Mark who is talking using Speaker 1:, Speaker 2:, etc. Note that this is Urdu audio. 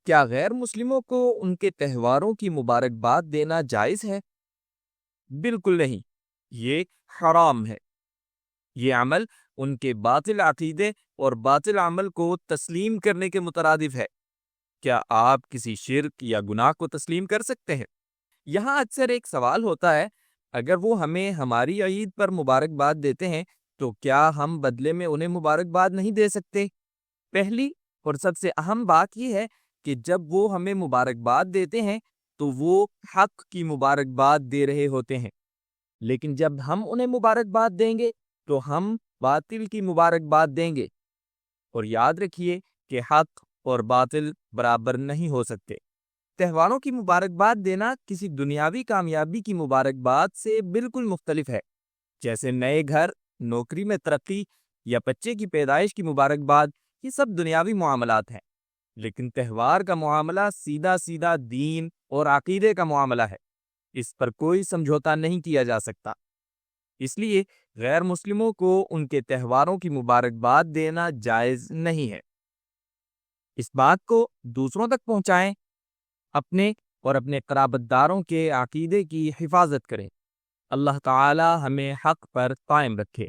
Speaker 1: کیا غیر مسلموں کو ان کے تہواروں کی مبارکباد دینا جائز ہے؟ بالکل نہیں، یہ حرام ہے۔ یہ عمل ان کے باطل عقیدے اور باطل عمل کو تسلیم کرنے کے مترادف ہے۔ کیا آپ کسی شرک یا گناہ کو تسلیم کر سکتے ہیں؟ یہاں اکثر ایک سوال ہوتا ہے، اگر وہ ہمیں ہماری عید پر مبارکباد دیتے ہیں تو کیا ہم بدلے میں انہیں مبارکباد نہیں دے سکتے؟ پہلی اور سب سے اہم بات یہ ہے کہ جب وہ ہمیں مبارکباد دیتے ہیں تو وہ حق کی مبارکباد دے رہے ہوتے ہیں، لیکن جب ہم انہیں مبارکباد دیں گے تو ہم باطل کی مبارکباد دیں گے۔ اور یاد رکھیے کہ حق اور باطل برابر نہیں ہو سکتے۔ تہواروں کی مبارکباد دینا کسی دنیاوی کامیابی کی مبارکباد سے بالکل مختلف ہے، جیسے نئے گھر، نوکری میں ترقی یا بچے کی پیدائش کی مبارکباد۔ یہ سب دنیاوی معاملات ہیں، لیکن تہوار کا معاملہ سیدھا سیدھا دین اور عقیدے کا معاملہ ہے۔ اس پر کوئی سمجھوتا نہیں کیا جا سکتا۔ اس لیے غیر مسلموں کو ان کے تہواروں کی مبارکباد دینا جائز نہیں ہے۔ اس بات کو دوسروں تک پہنچائیں، اپنے اور اپنے قرابت داروں کے عقیدے کی حفاظت کریں۔ اللہ تعالی ہمیں حق پر قائم رکھے۔